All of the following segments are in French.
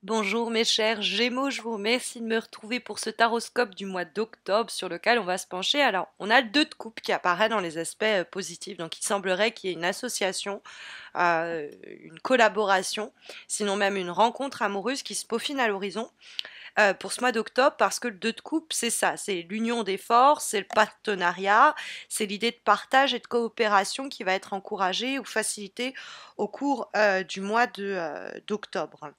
Bonjour mes chers Gémeaux, je vous remercie de me retrouver pour ce taroscope du mois d'octobre sur lequel on va se pencher. Alors, on a le 2 de coupe qui apparaît dans les aspects positifs, donc il semblerait qu'il y ait une association, une collaboration, sinon même une rencontre amoureuse qui se peaufine à l'horizon pour ce mois d'octobre, parce que le 2 de coupe, c'est ça, c'est l'union des forces, c'est le partenariat, c'est l'idée de partage et de coopération qui va être encouragée ou facilitée au cours du mois d'octobre.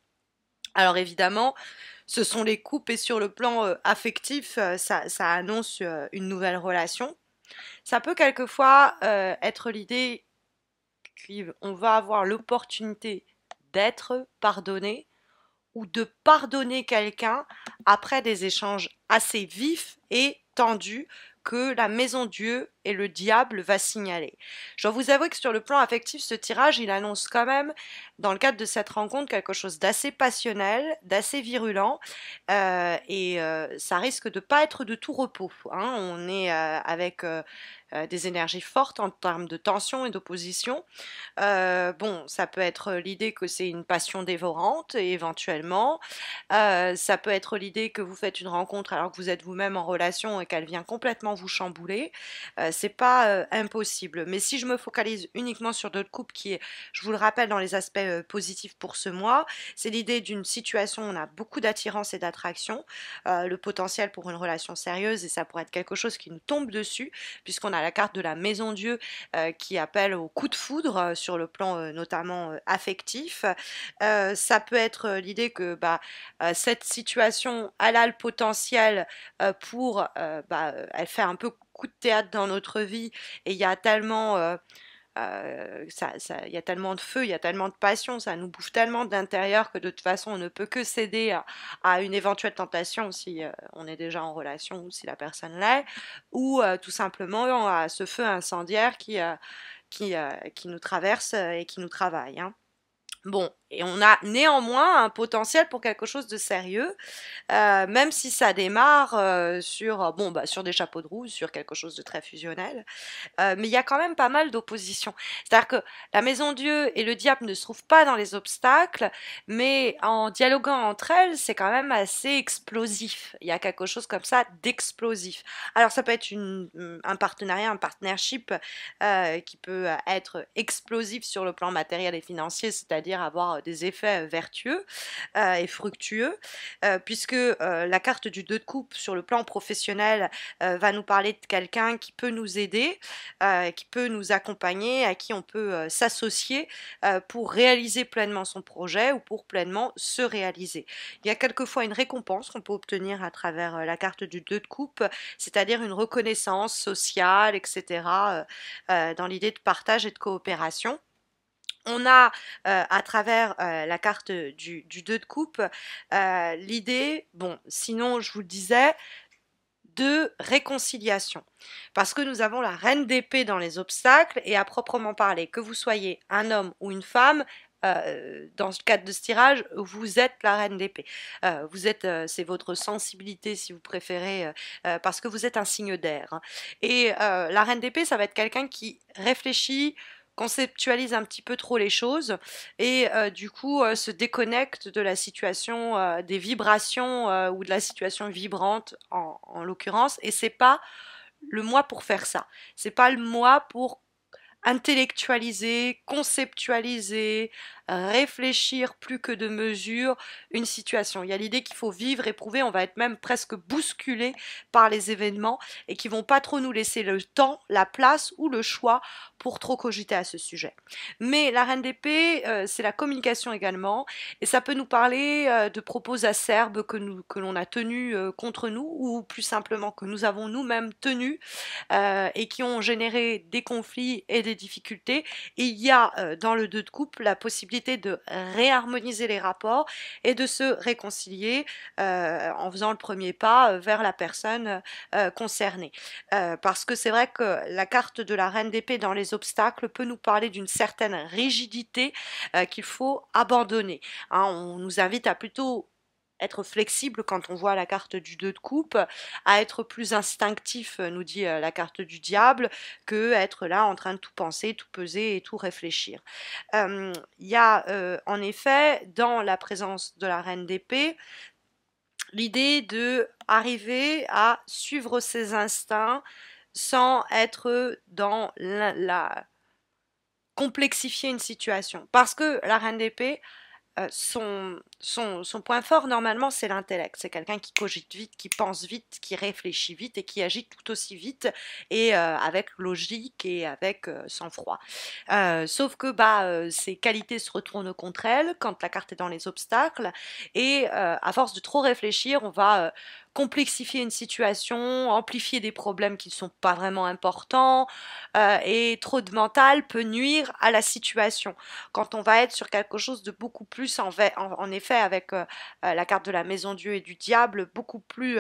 Alors évidemment, ce sont les coupes et sur le plan affectif, ça annonce une nouvelle relation. Ça peut quelquefois être l'idée qu'on va avoir l'opportunité d'être pardonné ou de pardonner quelqu'un après des échanges assez vifs et tendus que la maison Dieu et le diable va signaler. Je dois vous avouer que sur le plan affectif, ce tirage, il annonce quand même, dans le cadre de cette rencontre, quelque chose d'assez passionnel, d'assez virulent, ça risque de pas être de tout repos, hein. On est avec des énergies fortes en termes de tension et d'opposition. Bon, ça peut être l'idée que c'est une passion dévorante, éventuellement. Ça peut être l'idée que vous faites une rencontre alors que vous êtes vous-même en relation et qu'elle vient complètement vous chambouler. C'est pas impossible. Mais si je me focalise uniquement sur d'autres couples qui est, je vous le rappelle, dans les aspects positifs pour ce mois, c'est l'idée d'une situation où on a beaucoup d'attirance et d'attraction, le potentiel pour une relation sérieuse, et ça pourrait être quelque chose qui nous tombe dessus, puisqu'on a la carte de la maison Dieu qui appelle au coup de foudre sur le plan notamment affectif. Ça peut être l'idée que cette situation, elle a le potentiel pour, elle fait un peu coup de théâtre dans notre vie, et il y a tellement il y a tellement de feu, il y a tellement de passion, ça nous bouffe tellement d'intérieur que de toute façon on ne peut que céder à une éventuelle tentation si on est déjà en relation ou si la personne l'est, ou tout simplement à ce feu incendiaire qui nous traverse et qui nous travaille, hein. Bon, et on a néanmoins un potentiel pour quelque chose de sérieux, même si ça démarre sur, bon, sur des chapeaux de roue, sur quelque chose de très fusionnel. Mais il y a quand même pas mal d'opposition. C'est-à-dire que la maison Dieu et le diable ne se trouvent pas dans les obstacles, mais en dialoguant entre elles, c'est quand même assez explosif. Il y a quelque chose comme ça d'explosif. Alors ça peut être un partenariat, un partnership qui peut être explosif sur le plan matériel et financier, c'est-à-dire avoir des effets vertueux et fructueux, puisque la carte du 2 de coupe sur le plan professionnel va nous parler de quelqu'un qui peut nous aider, qui peut nous accompagner, à qui on peut s'associer pour réaliser pleinement son projet ou pour pleinement se réaliser. Il y a quelquefois une récompense qu'on peut obtenir à travers la carte du 2 de coupe, c'est-à-dire une reconnaissance sociale, etc., dans l'idée de partage et de coopération. On a à travers la carte du 2 de coupe l'idée, bon, sinon je vous le disais, de réconciliation. Parce que nous avons la reine d'épée dans les obstacles, et à proprement parler, que vous soyez un homme ou une femme, dans le cadre de ce tirage, vous êtes la reine d'épée. Vous êtes, c'est votre sensibilité si vous préférez, parce que vous êtes un signe d'air, hein. Et la reine d'épée, ça va être quelqu'un qui réfléchit, conceptualise un petit peu trop les choses, et du coup se déconnecte de la situation, des vibrations ou de la situation vibrante en l'occurrence, et c'est pas le moi pour faire ça. C'est pas le moi pour intellectualiser, conceptualiser, réfléchir plus que de mesure une situation. Il y a l'idée qu'il faut vivre, éprouver, on va être même presque bousculé par les événements et qui vont pas trop nous laisser le temps, la place ou le choix pour trop cogiter à ce sujet. Mais la reine d'épée, c'est la communication également, et ça peut nous parler de propos acerbes que l'on a tenus contre nous, ou plus simplement que nous avons nous-mêmes tenus, et qui ont généré des conflits et des difficultés. Et il y a dans le 2 de coupe la possibilité de réharmoniser les rapports et de se réconcilier en faisant le premier pas vers la personne concernée. Parce que c'est vrai que la carte de la reine d'épée dans les obstacles peut nous parler d'une certaine rigidité qu'il faut abandonner, hein. On nous invite à plutôt être flexible quand on voit la carte du 2 de coupe, à être plus instinctif, nous dit la carte du diable, que être là en train de tout penser, tout peser et tout réfléchir. Il y a en effet dans la présence de la reine d'épée l'idée de arriver à suivre ses instincts sans être dans la complexifier une situation. Parce que la reine d'épée, son point fort, normalement, c'est l'intellect. C'est quelqu'un qui cogite vite, qui pense vite, qui réfléchit vite et qui agit tout aussi vite et avec logique et avec sang-froid. Sauf que ses qualités se retournent contre elle quand la carte est dans les obstacles et à force de trop réfléchir, on va complexifier une situation, amplifier des problèmes qui ne sont pas vraiment importants et trop de mental peut nuire à la situation. Quand on va être sur quelque chose de beaucoup plus, en effet, avec la carte de la maison Dieu et du diable, beaucoup plus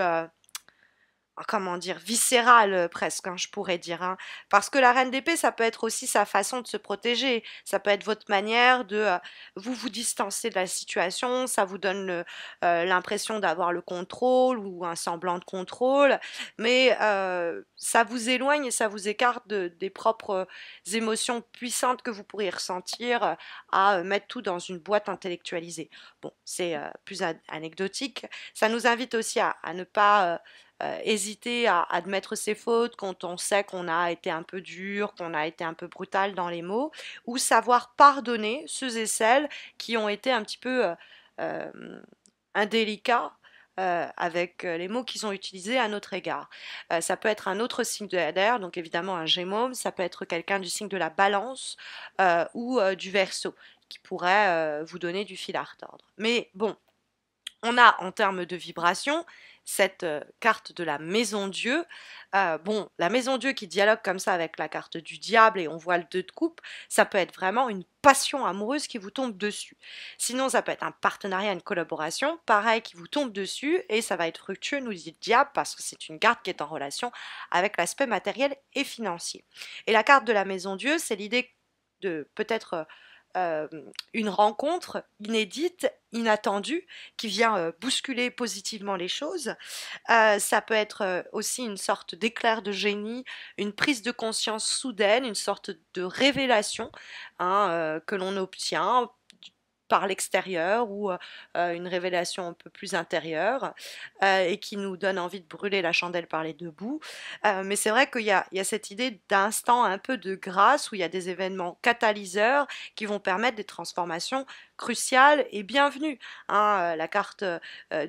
comment dire, viscérale presque, hein, je pourrais dire. Hein. Parce que la reine d'épée, ça peut être aussi sa façon de se protéger. Ça peut être votre manière de vous distancer de la situation. Ça vous donne l'impression d'avoir le contrôle ou un semblant de contrôle. Mais ça vous éloigne et ça vous écarte des propres émotions puissantes que vous pourriez ressentir à mettre tout dans une boîte intellectualisée. Bon, c'est plus anecdotique. Ça nous invite aussi à ne pas hésiter à admettre ses fautes quand on sait qu'on a été un peu dur, qu'on a été un peu brutal dans les mots, ou savoir pardonner ceux et celles qui ont été un petit peu indélicats avec les mots qu'ils ont utilisés à notre égard. Ça peut être un autre signe de l'air, donc évidemment un Gémeaux, ça peut être quelqu'un du signe de la Balance ou du Verseau, qui pourrait vous donner du fil à retordre. Mais bon, on a en termes de vibration cette carte de la maison Dieu. Bon, la maison Dieu qui dialogue comme ça avec la carte du diable et on voit le 2 de coupe, ça peut être vraiment une passion amoureuse qui vous tombe dessus. Sinon, ça peut être un partenariat, une collaboration, pareil, qui vous tombe dessus et ça va être fructueux, nous dit le diable, parce que c'est une carte qui est en relation avec l'aspect matériel et financier. Et la carte de la maison Dieu, c'est l'idée de peut-être euh, une rencontre inédite, inattendue, qui vient bousculer positivement les choses. Ça peut être aussi une sorte d'éclair de génie, une prise de conscience soudaine, une sorte de révélation hein, que l'on obtient par l'extérieur ou une révélation un peu plus intérieure et qui nous donne envie de brûler la chandelle par les deux bouts. Mais c'est vrai qu'il y a cette idée d'instant un peu de grâce où il y a des événements catalyseurs qui vont permettre des transformations cruciales et bienvenues. Hein. La carte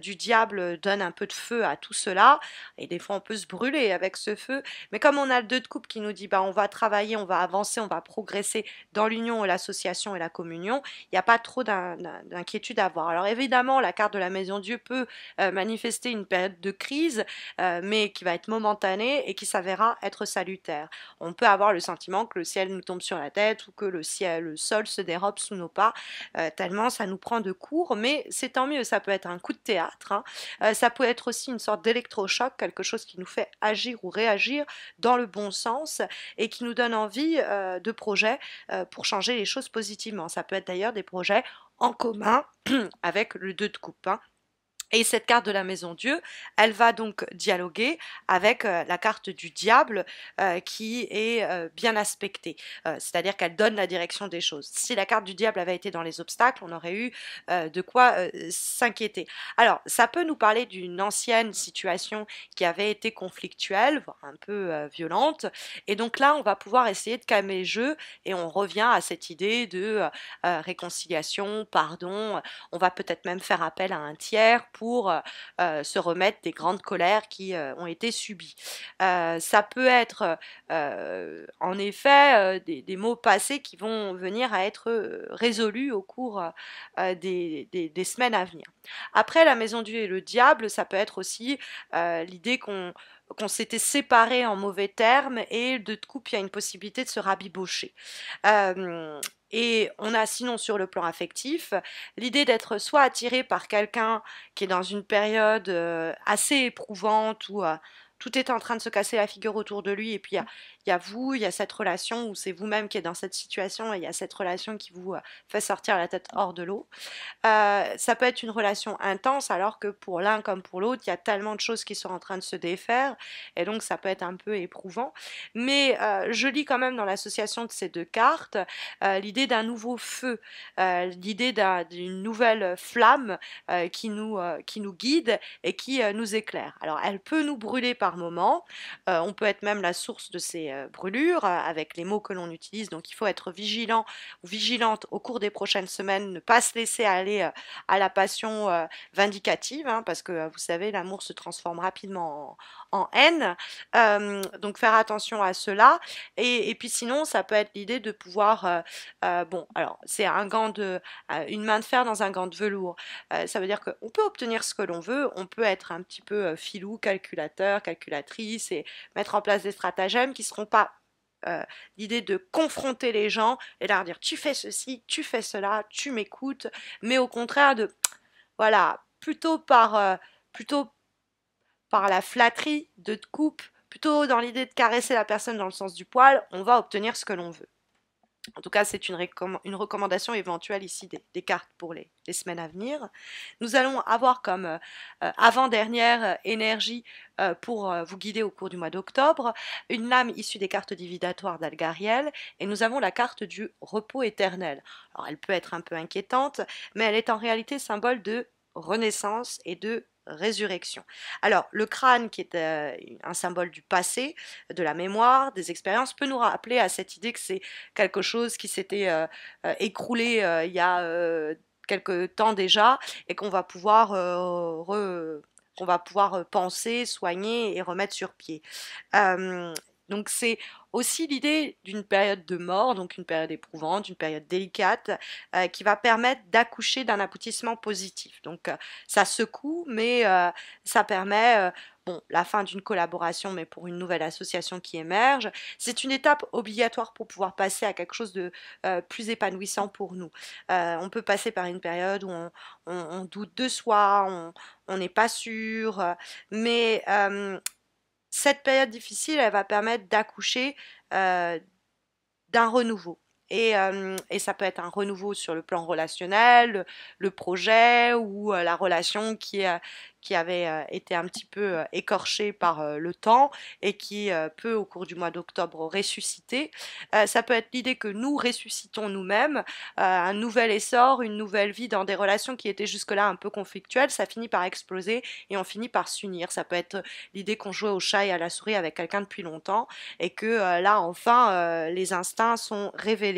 du diable donne un peu de feu à tout cela et des fois on peut se brûler avec ce feu. Mais comme on a le 2 de coupe qui nous dit on va travailler, on va avancer, on va progresser dans l'union et l'association et la communion, il n'y a pas trop d'inquiétude à avoir. Alors évidemment, la carte de la maison Dieu peut manifester une période de crise, mais qui va être momentanée et qui s'avérera être salutaire. On peut avoir le sentiment que le ciel nous tombe sur la tête ou que le sol se dérobe sous nos pas, tellement ça nous prend de court, mais c'est tant mieux, ça peut être un coup de théâtre, hein. Ça peut être aussi une sorte d'électrochoc, quelque chose qui nous fait agir ou réagir dans le bon sens et qui nous donne envie de projets pour changer les choses positivement. Ça peut être d'ailleurs des projets en commun avec le 2 de coupe. Hein. Et cette carte de la maison Dieu, elle va donc dialoguer avec la carte du diable qui est bien aspectée. C'est-à-dire qu'elle donne la direction des choses. Si la carte du diable avait été dans les obstacles, on aurait eu de quoi s'inquiéter. Alors, ça peut nous parler d'une ancienne situation qui avait été conflictuelle, voire un peu violente. Et donc là, on va pouvoir essayer de calmer le jeu et on revient à cette idée de réconciliation, pardon. On va peut-être même faire appel à un tiers pour se remettre des grandes colères qui ont été subies. Ça peut être en effet des mots passés qui vont venir à être résolus au cours des semaines à venir. Après, la maison Dieu et le diable, ça peut être aussi l'idée qu'on s'était séparés en mauvais termes et de coup, il y a une possibilité de se rabibocher. Et on a sinon sur le plan affectif l'idée d'être soit attiré par quelqu'un qui est dans une période assez éprouvante ou tout est en train de se casser la figure autour de lui, et puis il y a vous, il y a cette relation où c'est vous-même qui êtes dans cette situation, et il y a cette relation qui vous fait sortir la tête hors de l'eau. Ça peut être une relation intense, alors que pour l'un comme pour l'autre, il y a tellement de choses qui sont en train de se défaire, et donc ça peut être un peu éprouvant. Mais je lis quand même dans l'association de ces deux cartes l'idée d'un nouveau feu, l'idée d'une nouvelle flamme qui nous guide et qui nous éclaire. Alors elle peut nous brûler par moments, on peut être même la source de ces brûlures avec les mots que l'on utilise, donc il faut être vigilant ou vigilante au cours des prochaines semaines, ne pas se laisser aller à la passion vindicative, hein, parce que vous savez, l'amour se transforme rapidement en haine, donc faire attention à cela, et puis sinon ça peut être l'idée de pouvoir, bon alors c'est un gant une main de fer dans un gant de velours, ça veut dire qu'on peut obtenir ce que l'on veut, on peut être un petit peu filou, calculateur, calculatrice, et mettre en place des stratagèmes qui ne seront pas l'idée de confronter les gens et leur dire tu fais ceci, tu fais cela, tu m'écoutes, mais au contraire de, voilà, plutôt par la flatterie de coupe, plutôt dans l'idée de caresser la personne dans le sens du poil, on va obtenir ce que l'on veut. En tout cas, c'est une recommandation éventuelle ici des cartes pour les semaines à venir. Nous allons avoir comme avant-dernière énergie pour vous guider au cours du mois d'octobre une lame issue des cartes divinatoires d'Algariel, et nous avons la carte du repos éternel. Alors, elle peut être un peu inquiétante, mais elle est en réalité symbole de renaissance et de résurrection. Alors, le crâne, qui est un symbole du passé, de la mémoire, des expériences, peut nous rappeler à cette idée que c'est quelque chose qui s'était écroulé il y a quelque temps déjà, et qu'on va pouvoir penser, soigner et remettre sur pied. Donc c'est aussi l'idée d'une période de mort, donc une période éprouvante, une période délicate, qui va permettre d'accoucher d'un aboutissement positif. Donc ça secoue, mais ça permet bon, la fin d'une collaboration, mais pour une nouvelle association qui émerge. C'est une étape obligatoire pour pouvoir passer à quelque chose de plus épanouissant pour nous. On peut passer par une période où on doute de soi, on n'est pas sûr, mais cette période difficile, elle va permettre d'accoucher euh, d'un renouveau. Et ça peut être un renouveau sur le plan relationnel, le projet ou la relation qui avait été un petit peu écorchée par le temps et qui peut, au cours du mois d'octobre, ressusciter. Ça peut être l'idée que nous ressuscitons nous-mêmes, un nouvel essor, une nouvelle vie dans des relations qui étaient jusque-là un peu conflictuelles. Ça finit par exploser et on finit par s'unir. Ça peut être l'idée qu'on jouait au chat et à la souris avec quelqu'un depuis longtemps et que là, enfin, les instincts sont révélés.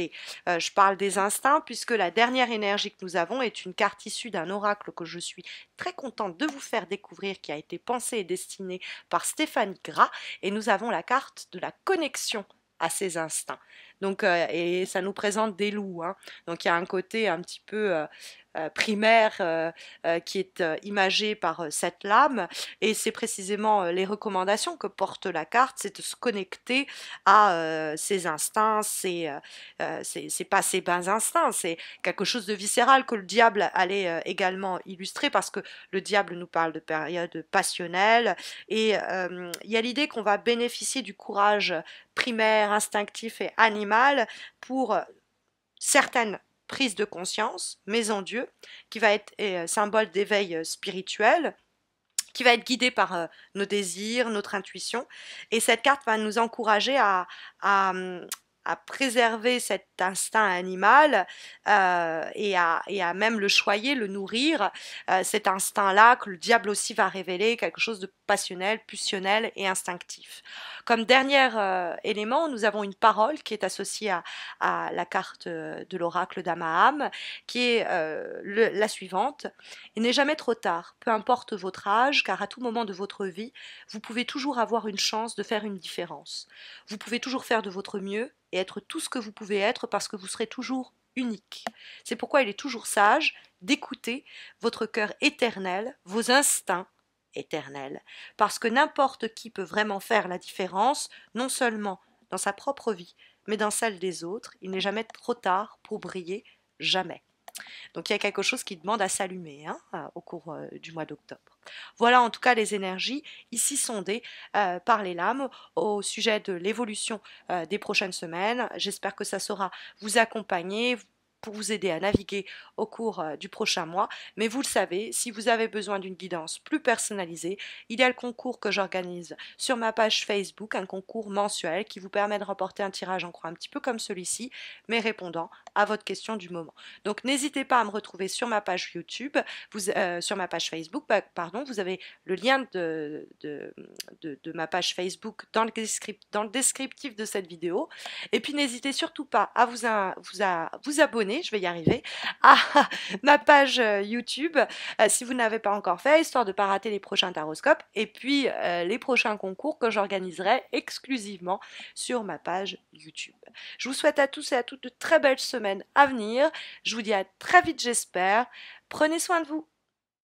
Je parle des instincts puisque la dernière énergie que nous avons est une carte issue d'un oracle que je suis très contente de vous faire découvrir, qui a été pensée et destinée par Stéphanie Gras, et nous avons la carte de la connexion à ces instincts. Donc, et ça nous présente des loups, hein. Donc il y a un côté un petit peu primaire qui est imagé par cette lame, et c'est précisément les recommandations que porte la carte, c'est de se connecter à ses instincts, c'est pas ses bas instincts, c'est quelque chose de viscéral que le diable allait également illustrer, parce que le diable nous parle de période passionnelle, et il y a l'idée qu'on va bénéficier du courage primaire, instinctif et animal pour certaines prises de conscience, mais en Dieu, qui va être symbole d'éveil spirituel, qui va être guidé par nos désirs, notre intuition. Et cette carte va nous encourager à préserver cet instinct animal et à même le choyer, le nourrir, cet instinct-là que le diable aussi va révéler, quelque chose de passionnel, pulsionnel et instinctif. Comme dernier élément, nous avons une parole qui est associée à la carte de l'oracle d'Amaham, qui est la suivante. Il n'est jamais trop tard, peu importe votre âge, car à tout moment de votre vie, vous pouvez toujours avoir une chance de faire une différence. Vous pouvez toujours faire de votre mieux et être tout ce que vous pouvez être, parce que vous serez toujours unique. C'est pourquoi il est toujours sage d'écouter votre cœur éternel, vos instincts éternels, parce que n'importe qui peut vraiment faire la différence, non seulement dans sa propre vie, mais dans celle des autres. Il n'est jamais trop tard pour briller, jamais. Donc il y a quelque chose qui demande à s'allumer hein, au cours du mois d'octobre. Voilà en tout cas les énergies ici sondées par les lames au sujet de l'évolution des prochaines semaines. J'espère que ça saura vous accompagner pour vous aider à naviguer au cours du prochain mois. Mais vous le savez, si vous avez besoin d'une guidance plus personnalisée, il y a le concours que j'organise sur ma page Facebook, un concours mensuel qui vous permet de remporter un tirage en croix un petit peu comme celui-ci, mais répondant à votre question du moment. Donc n'hésitez pas à me retrouver sur ma page YouTube, sur ma page Facebook, pardon, vous avez le lien de ma page Facebook dans le descriptif de cette vidéo. Et puis n'hésitez surtout pas à vous abonner, je vais y arriver, à ma page YouTube si vous n'avez pas encore fait, histoire de ne pas rater les prochains taroscopes et puis les prochains concours que j'organiserai exclusivement sur ma page YouTube. Je vous souhaite à tous et à toutes de très belles semaines à venir. Je vous dis à très vite, j'espère. Prenez soin de vous.